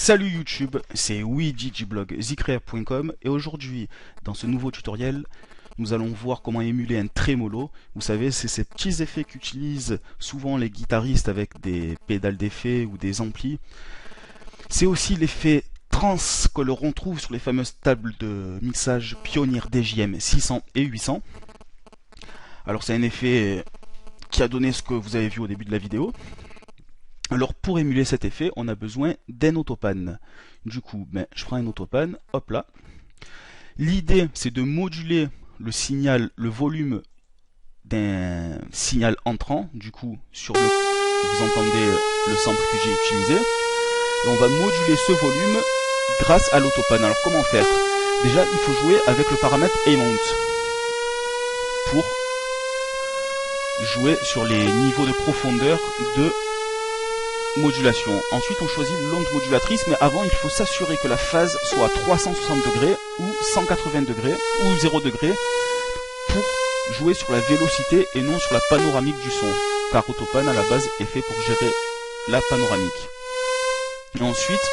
Salut YouTube, c'est WeGGblog, zcrea.com et aujourd'hui, dans ce nouveau tutoriel, nous allons voir comment émuler un trémolo. Vous savez, c'est ces petits effets qu'utilisent souvent les guitaristes avec des pédales d'effets ou des amplis. C'est aussi l'effet trans que l'on retrouve sur les fameuses tables de mixage Pioneer DJM 600 et 800. Alors c'est un effet qui a donné ce que vous avez vu au début de la vidéo. Alors pour émuler cet effet, on a besoin d'un autopan. Du coup, je prends un autopan, hop là. L'idée, c'est de moduler le signal, le volume d'un signal entrant. Du coup, vous entendez le sample que j'ai utilisé. Et on va moduler ce volume grâce à l'autopan. Alors comment faire? Déjà, il faut jouer avec le paramètre Amount pour jouer sur les niveaux de profondeur de modulation. Ensuite, on choisit l'onde modulatrice, mais avant, il faut s'assurer que la phase soit à 360 degrés ou 180 degrés ou 0 degrés pour jouer sur la vélocité et non sur la panoramique du son, car Autopan à la base est fait pour gérer la panoramique. Et ensuite,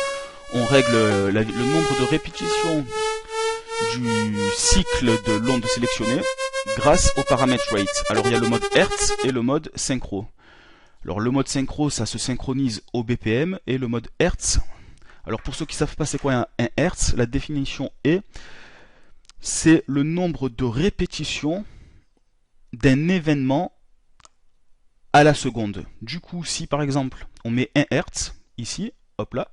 on règle le nombre de répétitions du cycle de l'onde sélectionnée grâce au paramètre rate. Alors il y a le mode Hertz et le mode synchro. Alors le mode synchro, ça se synchronise au BPM, et le mode Hertz, alors pour ceux qui ne savent pas c'est quoi un Hertz, la définition c'est le nombre de répétitions d'un événement à la seconde. Du coup, si par exemple on met 1 Hertz ici, hop là,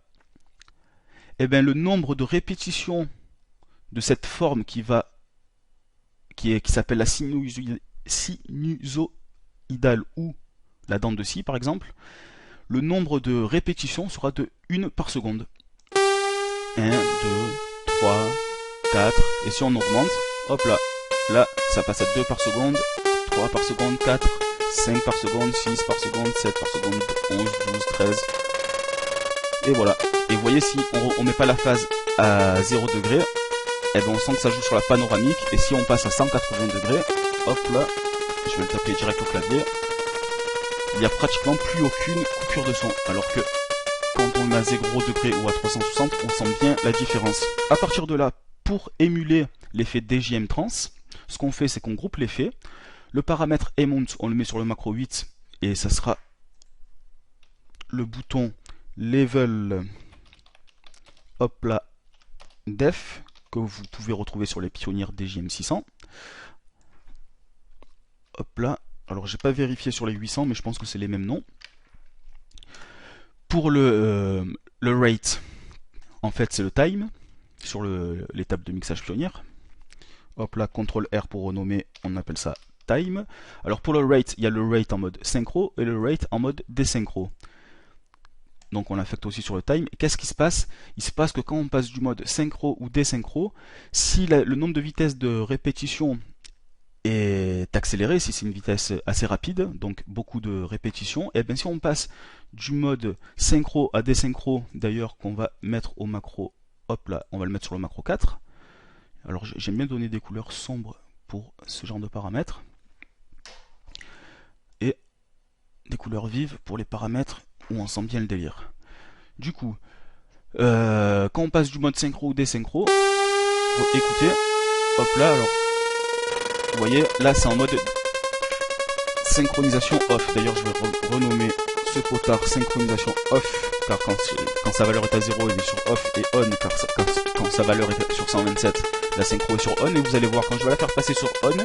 et bien le nombre de répétitions de cette forme qui s'appelle la sinusoïdale ou la dent de scie par exemple, le nombre de répétitions sera de 1 par seconde. 1, 2, 3, 4, et si on augmente, hop là ça passe à 2 par seconde, 3 par seconde, 4, 5 par seconde, 6 par seconde, 7 par seconde, 11, 12, 13, et voilà. Et vous voyez, si on met pas la phase à 0 degré, et ben on sent que ça joue sur la panoramique, et si on passe à 180 degrés, hop là, je vais le taper direct au clavier, il n'y a pratiquement plus aucune coupure de son, alors que quand on met à 0 degré ou à 360, on sent bien la différence. À partir de là, pour émuler l'effet DJM Trans, ce qu'on fait, c'est qu'on groupe l'effet. Le paramètre Amount, on le met sur le macro 8, et ça sera le bouton Level, hop là, Def, que vous pouvez retrouver sur les Pioneer DJM 600. Hop là. Alors j'ai pas vérifié sur les 800, mais je pense que c'est les mêmes noms. Pour le rate, en fait c'est le time sur les tables de mixage Pioneer. Hop là, CTRL R pour renommer, on appelle ça time. Alors pour le rate, il y a le rate en mode synchro et le rate en mode désynchro. Donc on l'affecte aussi sur le time. Qu'est-ce qui se passe? Il se passe que quand on passe du mode synchro ou désynchro, si le nombre de vitesses de répétition est accéléré, si c'est une vitesse assez rapide, donc beaucoup de répétitions, et bien si on passe du mode synchro à désynchro, d'ailleurs qu'on va mettre au macro, hop là, on va le mettre sur le macro 4. Alors j'aime bien donner des couleurs sombres pour ce genre de paramètres, et des couleurs vives pour les paramètres où on sent bien le délire. Du coup, quand on passe du mode synchro ou désynchro, écoutez, hop là, alors vous voyez, là c'est en mode synchronisation off. D'ailleurs, je vais renommer ce potard synchronisation off, car quand sa valeur est à 0, il est sur off, et on, car quand sa valeur est sur 127, la synchro est sur on. Et vous allez voir, quand je vais la faire passer sur on,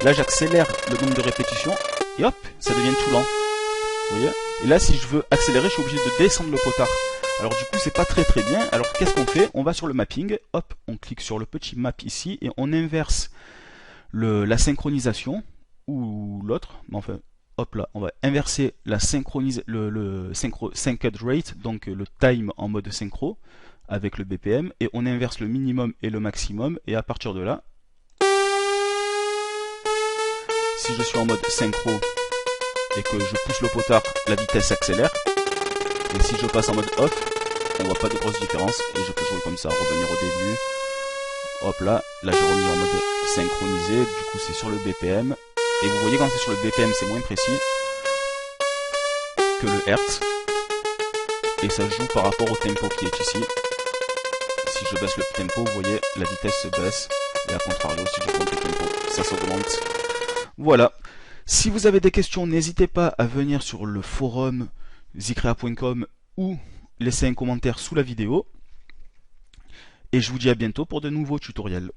là j'accélère le nombre de répétitions, et hop, ça devient tout lent. Vous voyez? Et là, si je veux accélérer, je suis obligé de descendre le potard. Alors du coup, c'est pas très bien. Alors qu'est-ce qu'on fait? On va sur le mapping, hop, on clique sur le petit map ici, et on inverse la synchronisation ou l'autre, enfin hop là, on va inverser la le synced rate, donc le time en mode synchro avec le BPM, et on inverse le minimum et le maximum, et à partir de là, si je suis en mode synchro et que je pousse le potard, la vitesse s'accélère, et si je passe en mode off, on voit pas de grosse différence, et je peux jouer comme ça, revenir au début. Hop là j'ai remis en mode synchronisé, du coup c'est sur le BPM, et vous voyez quand c'est sur le BPM c'est moins précis que le Hertz, et ça joue par rapport au tempo qui est ici. si je baisse le tempo, vous voyez, la vitesse se baisse. Et à contrario, si je monte le tempo, ça s'augmente. Voilà. Si vous avez des questions, n'hésitez pas à venir sur le forum zicrea.com ou laisser un commentaire sous la vidéo. Et je vous dis à bientôt pour de nouveaux tutoriels.